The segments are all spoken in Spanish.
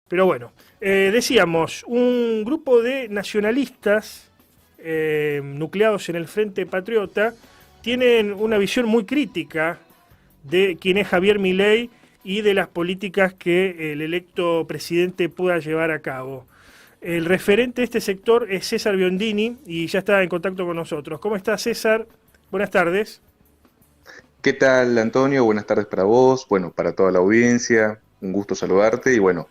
Pero bueno, decíamos, un grupo de nacionalistas nucleados en el Frente Patriota tienen una visión muy crítica de quién es Javier Milei y de las políticas que el electo presidente pueda llevar a cabo. El referente de este sector es César Biondini y ya está en contacto con nosotros. ¿Cómo está, César? Buenas tardes. ¿Qué tal, Antonio? Buenas tardes para vos, bueno, para toda la audiencia, un gusto saludarte y bueno,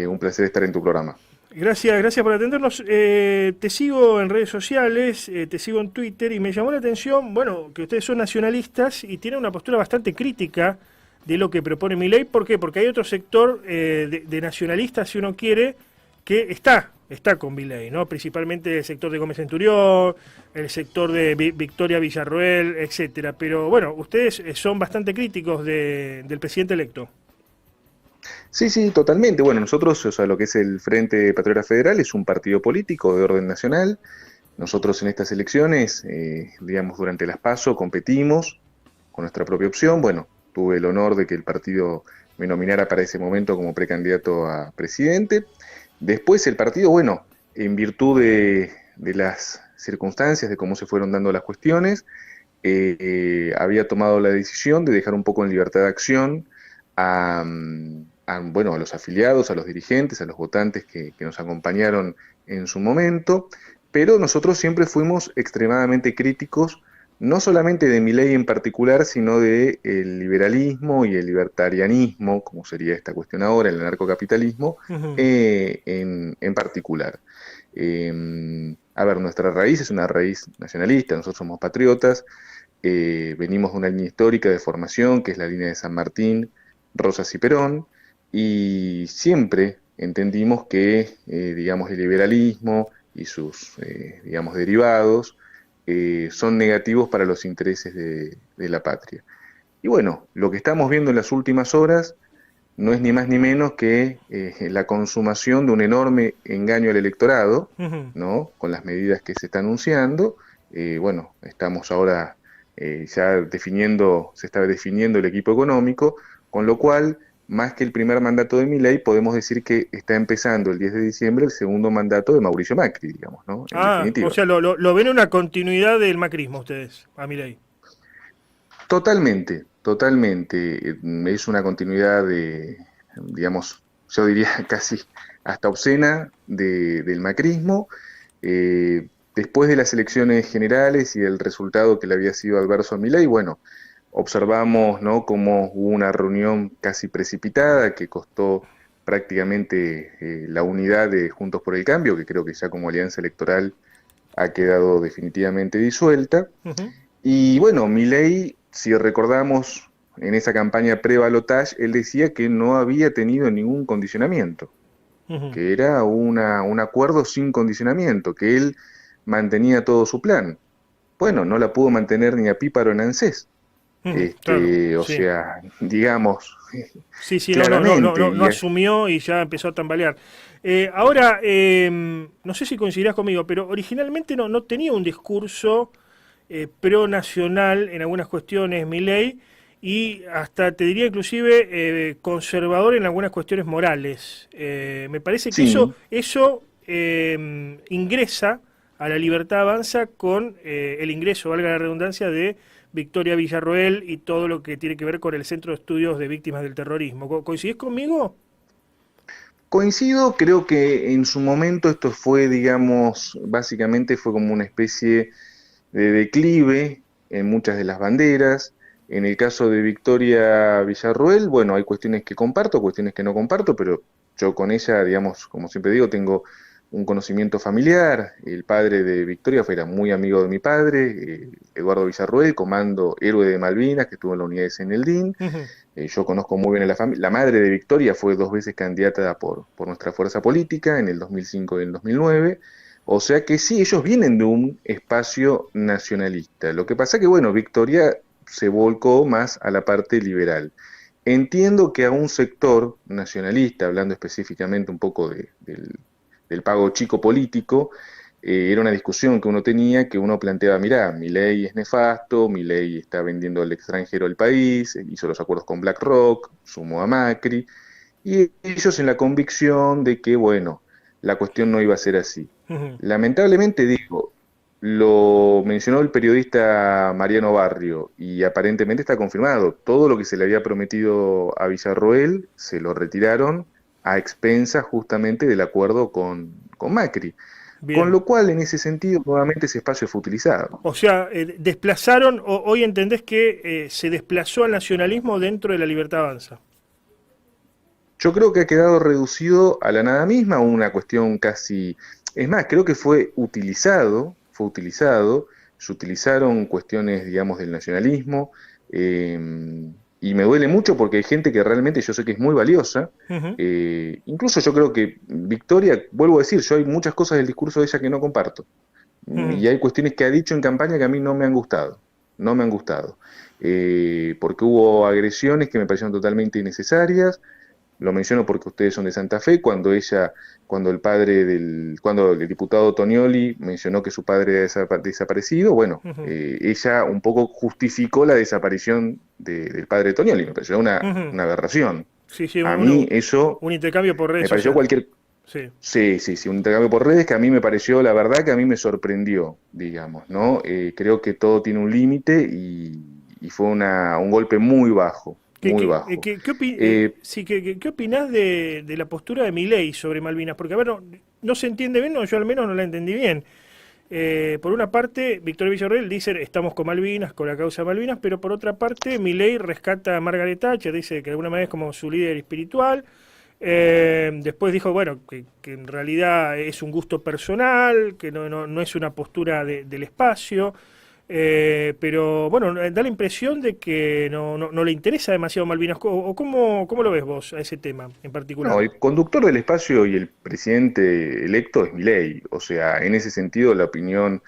un placer estar en tu programa. Gracias por atendernos. Te sigo en redes sociales, te sigo en Twitter y me llamó la atención, bueno, que ustedes son nacionalistas y tienen una postura bastante crítica de lo que propone Milei. ¿Por qué? Porque hay otro sector de nacionalistas, si uno quiere, que está con Milei, ¿no? Principalmente el sector de Gómez Centurión, el sector de Victoria Villarroel, etcétera. Pero bueno, ustedes son bastante críticos del presidente electo. Sí, sí, totalmente. Bueno, nosotros, o sea, lo que es el Frente Patriota Federal es un partido político de orden nacional. Nosotros en estas elecciones, digamos, durante las PASO competimos con nuestra propia opción. Bueno, tuve el honor de que el partido me nominara para ese momento como precandidato a presidente. Después el partido, bueno, en virtud de las circunstancias, de cómo se fueron dando las cuestiones, había tomado la decisión de dejar un poco en libertad de acción bueno, a los afiliados, a los dirigentes, a los votantes que nos acompañaron en su momento, pero nosotros siempre fuimos extremadamente críticos, no solamente de Milei en particular, sino de el liberalismo y el libertarianismo, como sería esta cuestión ahora, el anarcocapitalismo, Ujú. en particular. A ver, nuestra raíz es una raíz nacionalista, nosotros somos patriotas, venimos de una línea histórica de formación, que es la línea de San Martín, Rosas y Perón, y siempre entendimos que, digamos, el liberalismo y sus, digamos, derivados son negativos para los intereses de la patria. Y bueno, lo que estamos viendo en las últimas horas no es ni más ni menos que la consumación de un enorme engaño al electorado, Ujú. ¿no? Con las medidas que se está anunciando. Bueno, estamos ahora ya definiendo, se está definiendo el equipo económico, con lo cual, más que el primer mandato de Milei, podemos decir que está empezando el 10 de diciembre el segundo mandato de Mauricio Macri, digamos, ¿no? En Ah, o definitiva. sea, lo ven una continuidad del macrismo ustedes, a Milei. Totalmente, totalmente. Es una continuidad de, digamos, yo diría casi hasta obscena del macrismo. Después de las elecciones generales y del resultado que le había sido adverso a Milei, bueno, observamos, ¿no?, cómo hubo una reunión casi precipitada que costó prácticamente la unidad de Juntos por el Cambio, que creo que ya como alianza electoral ha quedado definitivamente disuelta. Ujú. Y bueno, Milei, si recordamos en esa campaña pre-balotage, él decía que no había tenido ningún condicionamiento, Ujú. que era un acuerdo sin condicionamiento, que él mantenía todo su plan. Bueno, no la pudo mantener ni a píparo en ANSES. Ujú. Claro, O sí. sea, digamos, Sí, claramente. no asumió y ya empezó a tambalear. Ahora, no sé si coincidirás conmigo, pero originalmente no tenía un discurso pro-nacional en algunas cuestiones, Milei, y hasta te diría inclusive conservador en algunas cuestiones morales. Me parece que Sí, eso ingresa a la libertad avanza con el ingreso, valga la redundancia, de Victoria Villarroel y todo lo que tiene que ver con el Centro de Estudios de Víctimas del Terrorismo. ¿Coincidís conmigo? coincido, creo que en su momento esto fue, digamos, básicamente fue como una especie de declive en muchas de las banderas. En el caso de Victoria Villarruel, bueno, hay cuestiones que comparto, cuestiones que no comparto, pero yo con ella, digamos, como siempre digo, tengo un conocimiento familiar. El padre de Victoria era muy amigo de mi padre, Eduardo Villarruel, comando héroe de Malvinas, que estuvo en la unidad de Seneldín. Ujú. Yo conozco muy bien a la familia. La madre de Victoria fue dos veces candidata por nuestra fuerza política, en el 2005 y en el 2009. O sea que sí, ellos vienen de un espacio nacionalista. Lo que pasa que, bueno, Victoria se volcó más a la parte liberal. Entiendo que a un sector nacionalista, hablando específicamente un poco del pago chico político, era una discusión que uno tenía, que uno planteaba, mirá, Milei es nefasto, Milei está vendiendo al extranjero el país, hizo los acuerdos con BlackRock, sumó a Macri, y ellos en la convicción de que, bueno, la cuestión no iba a ser así. Ujú. Lamentablemente, digo, lo mencionó el periodista Mariano Barrio y aparentemente está confirmado. Todo lo que se le había prometido a Villarroel se lo retiraron a expensas justamente del acuerdo con Macri. Con Bien. lo cual, en ese sentido, nuevamente ese espacio fue utilizado. O sea, desplazaron, hoy entendés que se desplazó al nacionalismo dentro de la Libertad Avanza. Yo creo que ha quedado reducido a la nada misma, una cuestión casi... Es más, creo que fue utilizado, se utilizaron cuestiones, digamos, del nacionalismo, eh, y me duele mucho porque hay gente que realmente yo sé que es muy valiosa. Ujú, Incluso yo creo que Victoria, vuelvo a decir, yo hay muchas cosas del discurso de ella que no comparto. ujú. Y hay cuestiones que ha dicho en campaña que a mí no me han gustado, no me han gustado. Porque hubo agresiones que me parecieron totalmente innecesarias. Lo menciono porque ustedes son de Santa Fe, cuando el diputado Tonioli mencionó que su padre había desaparecido, bueno, Ujú, ella un poco justificó la desaparición del padre Tonioli, me pareció ujú. una aberración. Sí, sí, A mí eso un intercambio por redes me pareció sociales. cualquier, Sí. sí, sí, sí, un intercambio por redes que a mí me pareció, la verdad, que a mí me sorprendió, digamos, ¿no? Creo que todo tiene un límite y fue un golpe muy bajo, muy bajo. Sí, qué opinás de la postura de Milei sobre Malvinas? Porque, a ver, no se entiende bien, no, yo al menos no la entendí bien. Por una parte, Victoria Villarreal dice estamos con Malvinas, con la causa de Malvinas, pero por otra parte, Milei rescata a Margaret Thatcher, dice que de alguna manera es como su líder espiritual. Después dijo, bueno, que en realidad es un gusto personal, que no es una postura del espacio. Pero bueno, da la impresión de que no le interesa demasiado Malvinas. ¿O cómo lo ves vos a ese tema en No, particular? el conductor del espacio y el presidente electo es Milei. O sea, en ese sentido, la opinión,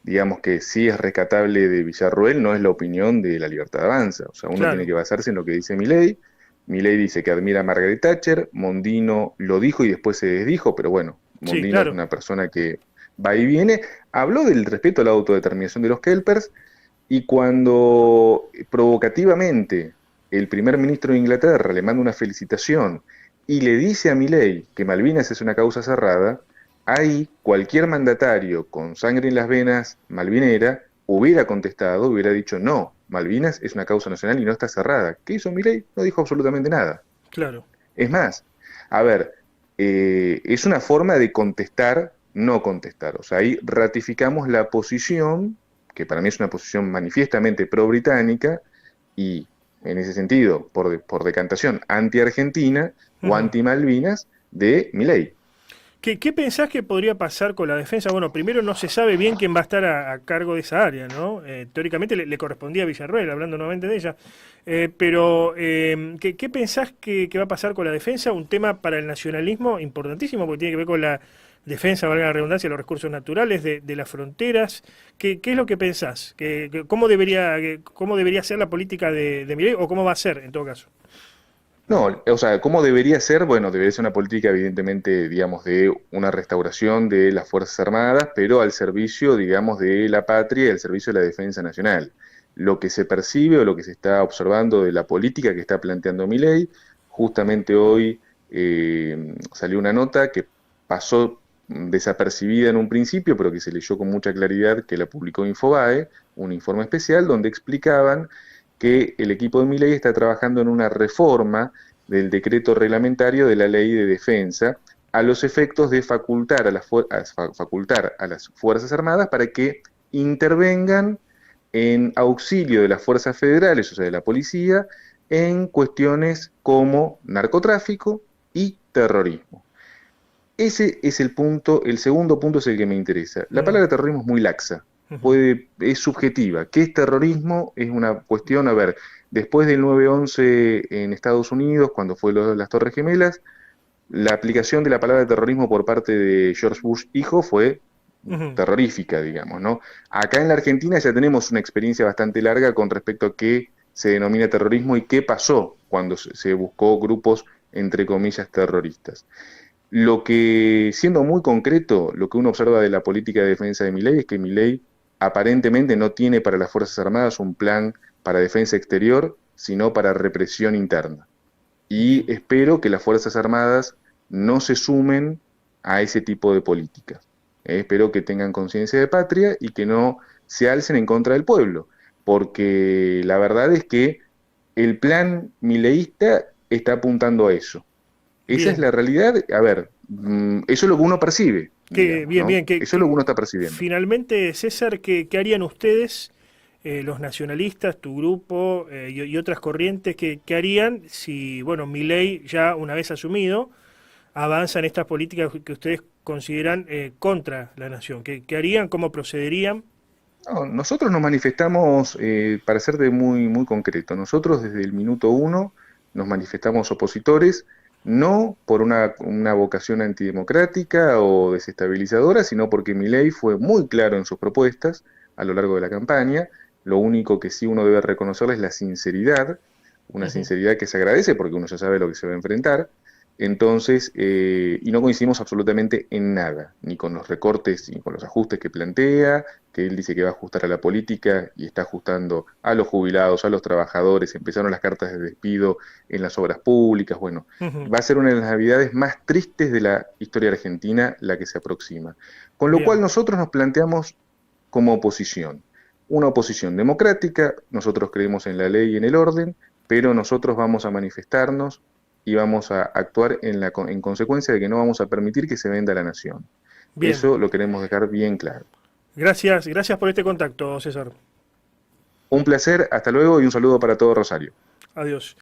digamos que sí es rescatable de Villarroel, no es la opinión de la Libertad Avanza. O sea, uno tiene Claro, que basarse en lo que dice Milei. Milei dice que admira a Margaret Thatcher, Mondino lo dijo y después se desdijo, pero bueno, sí, Mondino es claro. una persona que va y viene. Habló del respeto a la autodeterminación de los Kelpers, y cuando provocativamente el primer ministro de Inglaterra le manda una felicitación y le dice a Milei que Malvinas es una causa cerrada, ahí cualquier mandatario con sangre en las venas malvinera hubiera contestado, hubiera dicho no, Malvinas es una causa nacional y no está cerrada. ¿Qué hizo Milei? No dijo absolutamente nada. Claro. Es más, a ver, es una forma de contestar, no contestar. O sea, ahí ratificamos la posición, que para mí es una posición manifiestamente pro-británica, y en ese sentido, por decantación, anti-argentina o Ujú. anti-Malvinas de Milei. ¿Qué pensás que podría pasar con la defensa? Bueno, primero no se sabe bien quién va a estar a cargo de esa área, ¿no? Teóricamente le correspondía a Villarroel, hablando nuevamente de ella. Pero, ¿qué pensás que va a pasar con la defensa? Un tema para el nacionalismo importantísimo, porque tiene que ver con la defensa, valga la redundancia, de los recursos naturales, de las fronteras. ¿Qué es lo que pensás? ¿Cómo debería ser la política de Milei, o cómo va a ser, en todo caso? No, o sea, ¿cómo debería ser? Bueno, debería ser una política, evidentemente, digamos, de una restauración de las Fuerzas Armadas, pero al servicio, digamos, de la patria y al servicio de la defensa nacional. Lo que se percibe o lo que se está observando de la política que está planteando Milei, justamente hoy salió una nota que pasó desapercibida en un principio, pero que se leyó con mucha claridad, que la publicó Infobae, un informe especial donde explicaban que el equipo de Milei está trabajando en una reforma del decreto reglamentario de la ley de defensa a los efectos de facultar a las Fuerzas Armadas para que intervengan en auxilio de las fuerzas federales, o sea, de la policía, en cuestiones como narcotráfico y terrorismo. Ese es el punto, el segundo punto es el que me interesa. La Mm, palabra terrorismo es muy laxa, ujú. es subjetiva. ¿Qué es terrorismo? Es una cuestión, a ver, después del 9/11 en Estados Unidos, cuando fue lo de las Torres Gemelas, la aplicación de la palabra terrorismo por parte de George Bush hijo fue Ujú. terrorífica, digamos, ¿no? Acá en la Argentina ya tenemos una experiencia bastante larga con respecto a qué se denomina terrorismo y qué pasó cuando se buscó grupos, entre comillas, terroristas. Lo que, siendo muy concreto, lo que uno observa de la política de defensa de Milei es que Milei aparentemente no tiene para las Fuerzas Armadas un plan para defensa exterior, sino para represión interna. y espero que las Fuerzas Armadas no se sumen a ese tipo de políticas. Espero que tengan conciencia de patria y que no se alcen en contra del pueblo, porque la verdad es que el plan mileísta está apuntando a eso. Esa es Bien, la realidad. A ver, eso es lo que uno percibe, que, digamos, bien, ¿no? bien, Eso es lo que uno está percibiendo. finalmente, César, ¿qué harían ustedes, los nacionalistas, tu grupo y otras corrientes, qué harían si, bueno, Milei ya una vez asumido, avanza en estas políticas que ustedes consideran contra la nación? ¿Qué harían? ¿Cómo procederían? No, nosotros nos manifestamos, para ser muy, muy concreto, nosotros desde el minuto uno nos manifestamos opositores, no por una vocación antidemocrática o desestabilizadora, sino porque Milei fue muy claro en sus propuestas a lo largo de la campaña. Lo único que sí uno debe reconocerle es la sinceridad, una Ujú. sinceridad que se agradece porque uno ya sabe lo que se va a enfrentar. Entonces, y no coincidimos absolutamente en nada, ni con los recortes, ni con los ajustes que plantea, que él dice que va a ajustar a la política y está ajustando a los jubilados, a los trabajadores, empezaron las cartas de despido en las obras públicas, bueno, Ujú. va a ser una de las navidades más tristes de la historia argentina la que se aproxima. Con lo cual Bien, nosotros nos planteamos como oposición, una oposición democrática, nosotros creemos en la ley y en el orden, pero nosotros vamos a manifestarnos y vamos a actuar en consecuencia de que no vamos a permitir que se venda la nación. bien. Eso lo queremos dejar bien claro. Gracias por este contacto, César. Un placer, hasta luego y un saludo para todo Rosario. Adiós.